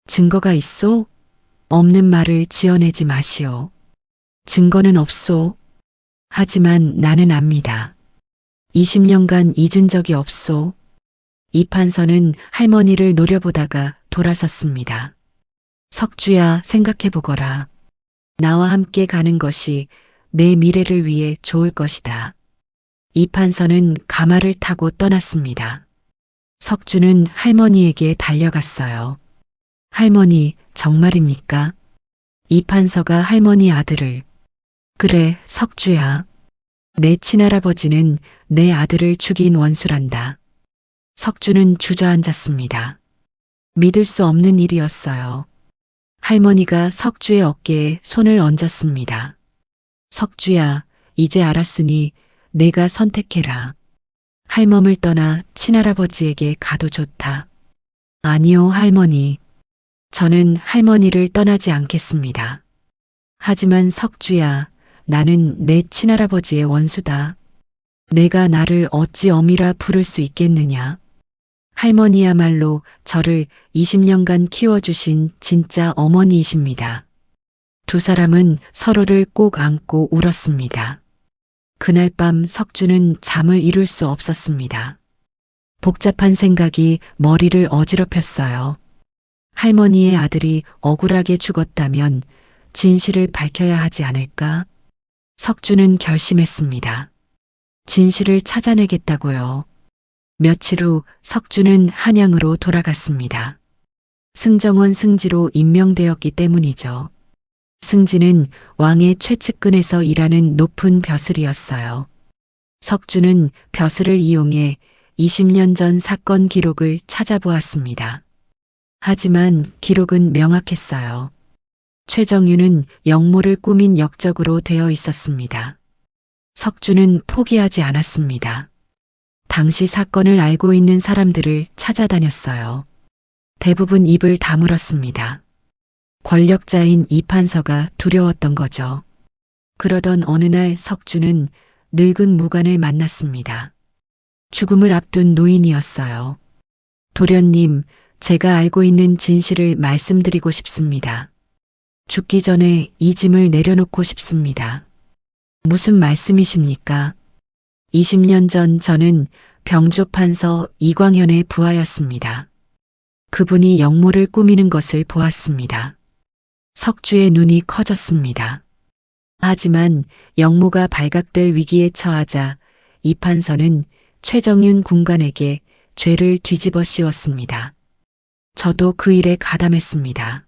증거가 있소? 없는 말을 지어내지 마시오. 증거는 없소. 하지만 나는 압니다. 20년간 잊은 적이 없소. 이 판서는 할머니를 노려보다가 돌아섰습니다. 석주야, 생각해보거라. 나와 함께 가는 것이 내 미래를 위해 좋을 것이다. 이 판서는 가마를 타고 떠났습니다. 석주는 할머니에게 달려갔어요. 할머니, 정말입니까? 이 판서가 할머니 아들을. 그래, 석주야. 내 친할아버지는 내 아들을 죽인 원수란다. 석주는 주저앉았습니다. 믿을 수 없는 일이었어요. 할머니가 석주의 어깨에 손을 얹었습니다. 석주야, 이제 알았으니 내가 선택해라. 할멈을 떠나 친할아버지에게 가도 좋다. 아니요, 할머니. 저는 할머니를 떠나지 않겠습니다. 하지만 석주야, 나는 내 친할아버지의 원수다. 내가 나를 어찌 어미라 부를 수 있겠느냐. 할머니야말로 저를 20년간 키워주신 진짜 어머니이십니다. 두 사람은 서로를 꼭 안고 울었습니다. 그날 밤 석주는 잠을 이룰 수 없었습니다. 복잡한 생각이 머리를 어지럽혔어요. 할머니의 아들이 억울하게 죽었다면 진실을 밝혀야 하지 않을까? 석주는 결심했습니다. 진실을 찾아내겠다고요. 며칠 후 석주는 한양으로 돌아갔습니다. 승정원 승지로 임명되었기 때문이죠. 승지는 왕의 최측근에서 일하는 높은 벼슬이었어요. 석주는 벼슬을 이용해 20년 전 사건 기록을 찾아보았습니다. 하지만 기록은 명확했어요. 최정윤은 영모를 꾸민 역적으로 되어 있었습니다. 석주는 포기하지 않았습니다. 당시 사건을 알고 있는 사람들을 찾아다녔어요. 대부분 입을 다물었습니다. 권력자인 이 판서가 두려웠던 거죠. 그러던 어느 날 석주는 늙은 무관을 만났습니다. 죽음을 앞둔 노인이었어요. 도련님, 제가 알고 있는 진실을 말씀드리고 싶습니다. 죽기 전에 이 짐을 내려놓고 싶습니다. 무슨 말씀이십니까? 20년 전 저는 병조 판서 이광현의 부하였습니다. 그분이 영모를 꾸미는 것을 보았습니다. 석주의 눈이 커졌습니다. 하지만 영모가 발각될 위기에 처하자 이 판서는 최정윤 군관에게 죄를 뒤집어 씌웠습니다. 저도 그 일에 가담했습니다.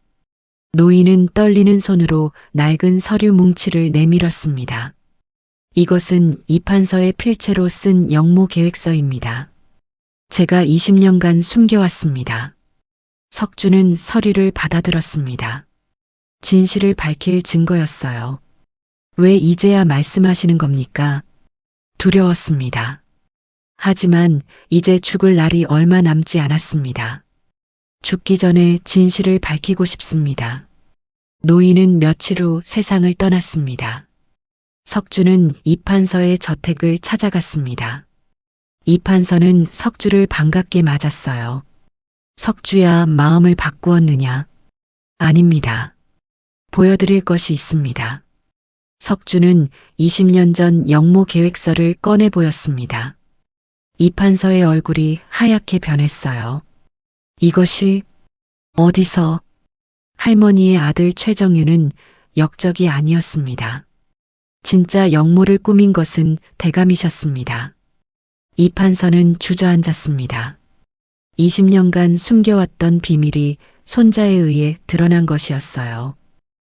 노인은 떨리는 손으로 낡은 서류 뭉치를 내밀었습니다. 이것은 이 판서의 필체로 쓴 영모 계획서입니다. 제가 20년간 숨겨왔습니다. 석주는 서류를 받아들었습니다. 진실을 밝힐 증거였어요. 왜 이제야 말씀하시는 겁니까? 두려웠습니다. 하지만 이제 죽을 날이 얼마 남지 않았습니다. 죽기 전에 진실을 밝히고 싶습니다. 노인은 며칠 후 세상을 떠났습니다. 석주는 이 판서의 저택을 찾아갔습니다. 이 판서는 석주를 반갑게 맞았어요. 석주야, 마음을 바꾸었느냐? 아닙니다. 보여드릴 것이 있습니다. 석주는 20년 전 영모 계획서를 꺼내 보였습니다. 이 판서의 얼굴이 하얗게 변했어요. 이것이 어디서? 할머니의 아들 최정윤은 역적이 아니었습니다. 진짜 영모를 꾸민 것은 대감이셨습니다. 이 판서는 주저앉았습니다. 20년간 숨겨왔던 비밀이 손자에 의해 드러난 것이었어요.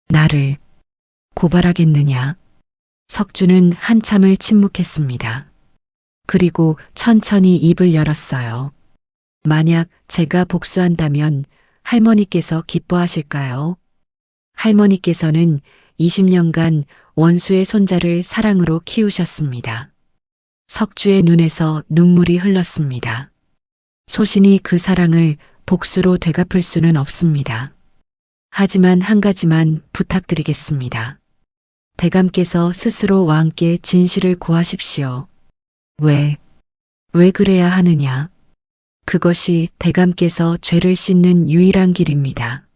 나를 고발하겠느냐? 석주는 한참을 침묵했습니다. 그리고 천천히 입을 열었어요. 만약 제가 복수한다면 할머니께서 기뻐하실까요? 할머니께서는 20년간 원수의 손자를 사랑으로 키우셨습니다. 석주의 눈에서 눈물이 흘렀습니다. 소신이 그 사랑을 복수로 되갚을 수는 없습니다. 하지만 한 가지만 부탁드리겠습니다. 대감께서 스스로 왕께 진실을 고하십시오. 왜 그래야 하느냐? 그것이 대감께서 죄를 씻는 유일한 길입니다.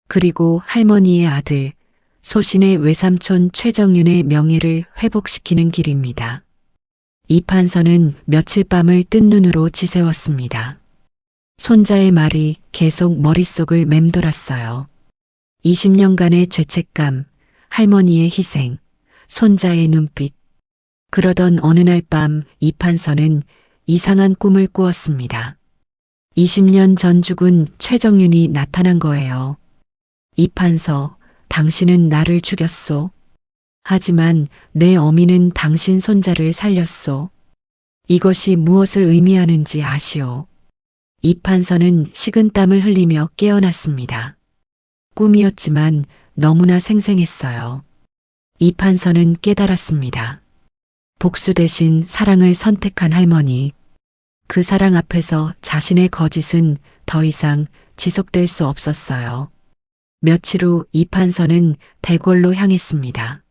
그리고 할머니의 아들, 소신의 외삼촌 최정윤의 명예를 회복시키는 길입니다. 이 판서는 며칠 밤을 뜬 눈으로 지새웠습니다. 손자의 말이 계속 머릿속을 맴돌았어요. 20년간의 죄책감, 할머니의 희생, 손자의 눈빛. 그러던 어느 날 밤 이 판서는 이상한 꿈을 꾸었습니다. 20년 전 죽은 최정윤이 나타난 거예요. 이 판서, 당신은 나를 죽였소. 하지만 내 어미는 당신 손자를 살렸소. 이것이 무엇을 의미하는지 아시오. 이 판서는 식은땀을 흘리며 깨어났습니다. 꿈이었지만 너무나 생생했어요. 이 판서는 깨달았습니다. 복수 대신 사랑을 선택한 할머니. 그 사랑 앞에서 자신의 거짓은 더 이상 지속될 수 없었어요. 며칠 후 이 판서는 대궐로 향했습니다.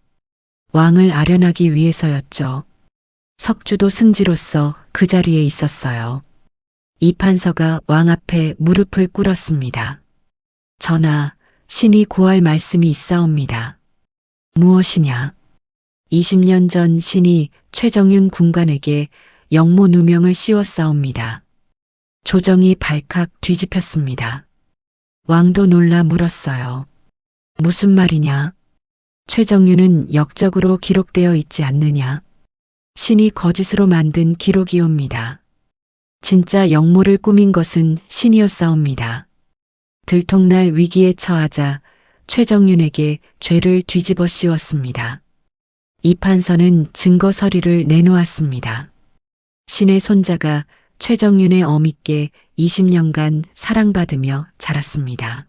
왕을 아련하기 위해서였죠. 석주도 승지로서 그 자리에 있었어요. 이 판서가 왕 앞에 무릎을 꿇었습니다. 전하, 신이 고할 말씀이 있사옵니다. 무엇이냐? 20년 전 신이 최정윤 군관에게 영모 누명을 씌웠사옵니다. 조정이 발칵 뒤집혔습니다. 왕도 놀라 물었어요. 무슨 말이냐? 최정윤은 역적으로 기록되어 있지 않느냐? 신이 거짓으로 만든 기록이옵니다. 진짜 영모를 꾸민 것은 신이었사옵니다. 들통날 위기에 처하자 최정윤에게 죄를 뒤집어 씌웠습니다. 이 판서는 증거 서류를 내놓았습니다. 신의 손자가 최정윤의 어미께 20년간 사랑받으며 자랐습니다.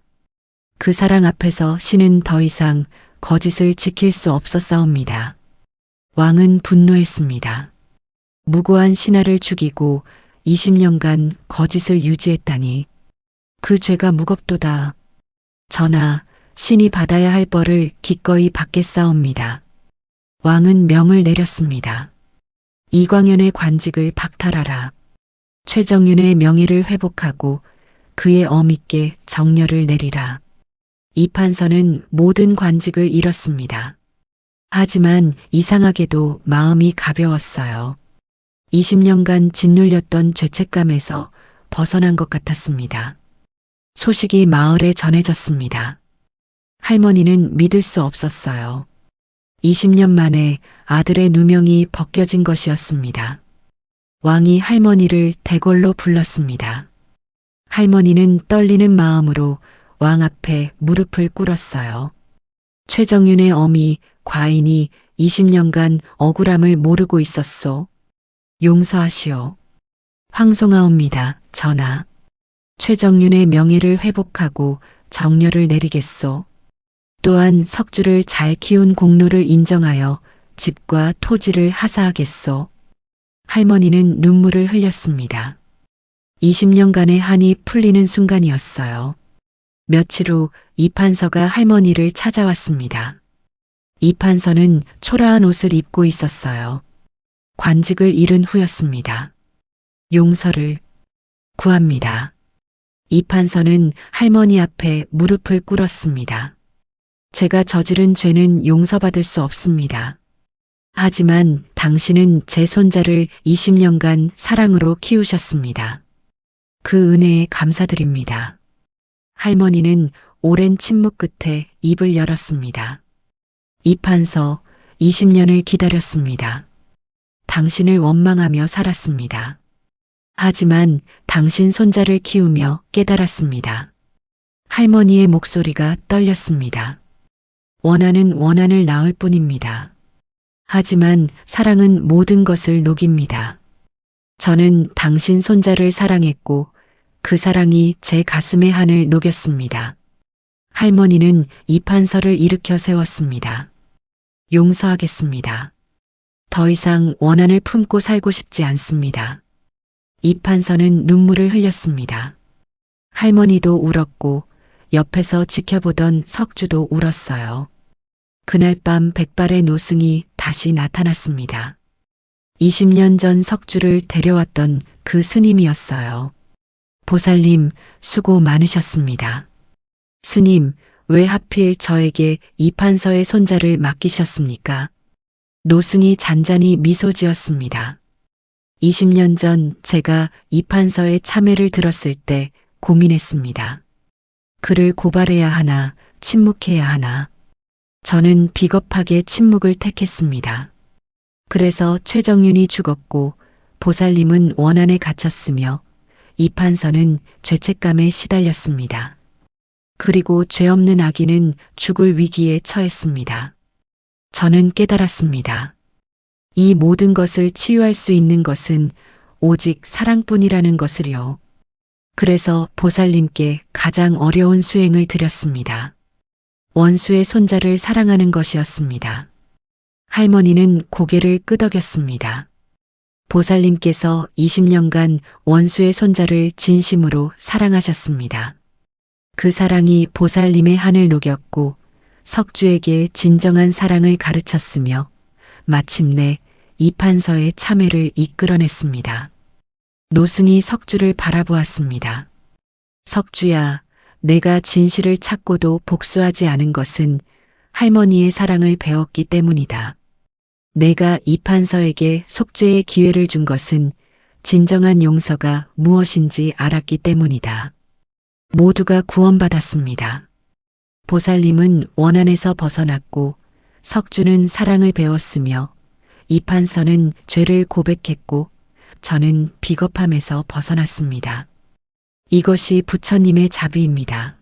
그 사랑 앞에서 신은 더 이상 거짓을 지킬 수 없었사옵니다. 왕은 분노했습니다. 무고한 신하를 죽이고 20년간 거짓을 유지했다니 그 죄가 무겁도다. 전하, 신이 받아야 할 벌을 기꺼이 받겠사옵니다. 왕은 명을 내렸습니다. 이광현의 관직을 박탈하라. 최정윤의 명예를 회복하고 그의 어미께 정렬을 내리라. 이 판서는 모든 관직을 잃었습니다. 하지만 이상하게도 마음이 가벼웠어요. 20년간 짓눌렸던 죄책감에서 벗어난 것 같았습니다. 소식이 마을에 전해졌습니다. 할머니는 믿을 수 없었어요. 20년 만에 아들의 누명이 벗겨진 것이었습니다. 왕이 할머니를 대궐로 불렀습니다. 할머니는 떨리는 마음으로 왕 앞에 무릎을 꿇었어요. 최정윤의 어미 과인이 20년간 억울함을 모르고 있었소. 용서하시오. 황송하옵니다, 전하. 최정윤의 명예를 회복하고 정렬을 내리겠소. 또한 석주를 잘 키운 공로를 인정하여 집과 토지를 하사하겠소. 할머니는 눈물을 흘렸습니다. 20년간의 한이 풀리는 순간이었어요. 며칠 후 이 판서가 할머니를 찾아왔습니다. 이 판서는 초라한 옷을 입고 있었어요. 관직을 잃은 후였습니다. 용서를 구합니다. 이 판서는 할머니 앞에 무릎을 꿇었습니다. 제가 저지른 죄는 용서받을 수 없습니다. 하지만 당신은 제 손자를 20년간 사랑으로 키우셨습니다. 그 은혜에 감사드립니다. 할머니는 오랜 침묵 끝에 입을 열었습니다. 이 판서 20년을 기다렸습니다. 당신을 원망하며 살았습니다. 하지만 당신 손자를 키우며 깨달았습니다. 할머니의 목소리가 떨렸습니다. 원하는 원한을 낳을 뿐입니다. 하지만 사랑은 모든 것을 녹입니다. 저는 당신 손자를 사랑했고 그 사랑이 제 가슴의 한을 녹였습니다. 할머니는 이 판서를 일으켜 세웠습니다. 용서하겠습니다. 더 이상 원한을 품고 살고 싶지 않습니다. 이 판서는 눈물을 흘렸습니다. 할머니도 울었고 옆에서 지켜보던 석주도 울었어요. 그날 밤 백발의 노승이 다시 나타났습니다. 20년 전 석주를 데려왔던 그 스님이었어요. 보살님, 수고 많으셨습니다. 스님, 왜 하필 저에게 이 판서의 손자를 맡기셨습니까? 노승이 잔잔히 미소 지었습니다. 20년 전 제가 이 판서의 참회를 들었을 때 고민했습니다. 그를 고발해야 하나, 침묵해야 하나. 저는 비겁하게 침묵을 택했습니다. 그래서 최정윤이 죽었고 보살님은 원한에 갇혔으며 이 판서는 죄책감에 시달렸습니다. 그리고 죄 없는 아기는 죽을 위기에 처했습니다. 저는 깨달았습니다. 이 모든 것을 치유할 수 있는 것은 오직 사랑뿐이라는 것을요. 그래서 보살님께 가장 어려운 수행을 드렸습니다. 원수의 손자를 사랑하는 것이었습니다. 할머니는 고개를 끄덕였습니다. 보살님께서 20년간 원수의 손자를 진심으로 사랑하셨습니다. 그 사랑이 보살님의 한을 녹였고 석주에게 진정한 사랑을 가르쳤으며 마침내 이 판서의 참회를 이끌어냈습니다. 노승이 석주를 바라보았습니다. 석주야, 내가 진실을 찾고도 복수하지 않은 것은 할머니의 사랑을 배웠기 때문이다. 내가 이 판서에게 속죄의 기회를 준 것은 진정한 용서가 무엇인지 알았기 때문이다. 모두가 구원받았습니다. 보살님은 원한에서 벗어났고 석주는 사랑을 배웠으며 이 판서는 죄를 고백했고 저는 비겁함에서 벗어났습니다. 이것이 부처님의 자비입니다.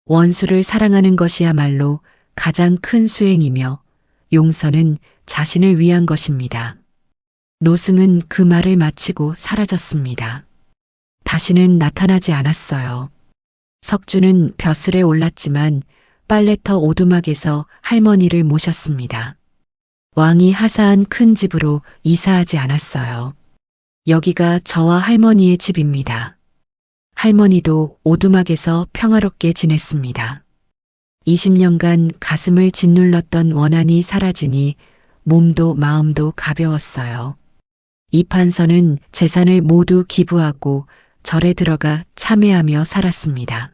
원수를 사랑하는 것이야말로 가장 큰 수행이며 용서는 자신을 위한 것입니다. 노승은 그 말을 마치고 사라졌습니다. 다시는 나타나지 않았어요. 석주는 벼슬에 올랐지만 빨래터 오두막에서 할머니를 모셨습니다. 왕이 하사한 큰 집으로 이사하지 않았어요. 여기가 저와 할머니의 집입니다. 할머니도 오두막에서 평화롭게 지냈습니다. 20년간 가슴을 짓눌렀던 원한이 사라지니 몸도 마음도 가벼웠어요. 이 판서는 재산을 모두 기부하고 절에 들어가 참회하며 살았습니다.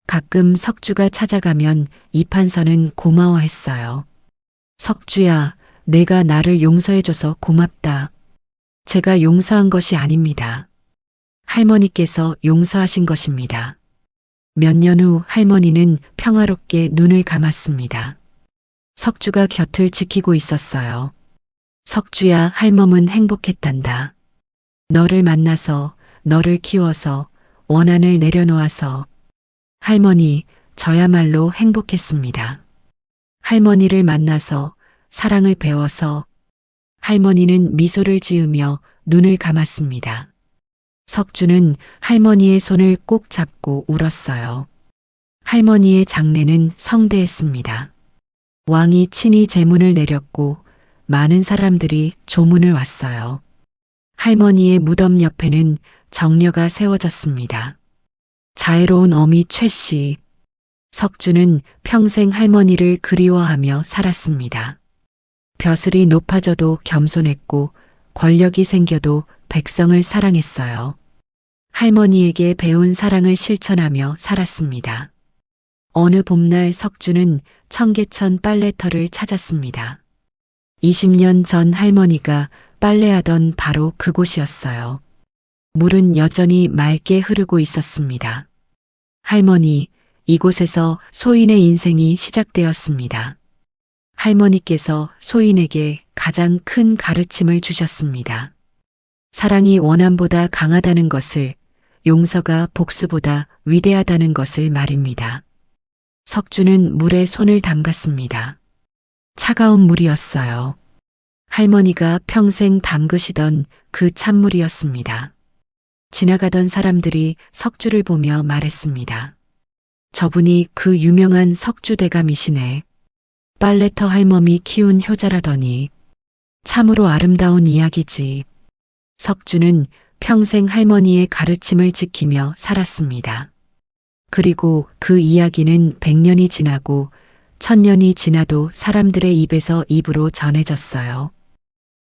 가끔 석주가 찾아가면 이 판서는 고마워했어요. 석주야, 내가 나를 용서해줘서 고맙다. 제가 용서한 것이 아닙니다. 할머니께서 용서하신 것입니다. 몇 년 후 할머니는 평화롭게 눈을 감았습니다. 석주가 곁을 지키고 있었어요. 석주야, 할멈은 행복했단다. 너를 만나서, 너를 키워서, 원한을 내려놓아서. 할머니, 저야말로 행복했습니다. 할머니를 만나서, 사랑을 배워서. 할머니는 미소를 지으며 눈을 감았습니다. 석주는 할머니의 손을 꼭 잡고 울었어요. 할머니의 장례는 성대했습니다. 왕이 친히 제문을 내렸고 많은 사람들이 조문을 왔어요. 할머니의 무덤 옆에는 정려가 세워졌습니다. 자애로운 어미 최씨. 석주는 평생 할머니를 그리워하며 살았습니다. 벼슬이 높아져도 겸손했고 권력이 생겨도 백성을 사랑했어요. 할머니에게 배운 사랑을 실천하며 살았습니다. 어느 봄날 석주는 청계천 빨래터를 찾았습니다. 20년 전 할머니가 빨래하던 바로 그곳이었어요. 물은 여전히 맑게 흐르고 있었습니다. 할머니, 이곳에서 소인의 인생이 시작되었습니다. 할머니께서 소인에게 가장 큰 가르침을 주셨습니다. 사랑이 원한보다 강하다는 것을, 용서가 복수보다 위대하다는 것을 말입니다. 석주는 물에 손을 담갔습니다. 차가운 물이었어요. 할머니가 평생 담그시던 그 찬물이었습니다. 지나가던 사람들이 석주를 보며 말했습니다. 저분이 그 유명한 석주 대감이시네. 빨래터 할멈이 키운 효자라더니 참으로 아름다운 이야기지. 석주는 평생 할머니의 가르침을 지키며 살았습니다. 그리고 그 이야기는 100년이 지나고 1000년이 지나도 사람들의 입에서 입으로 전해졌어요.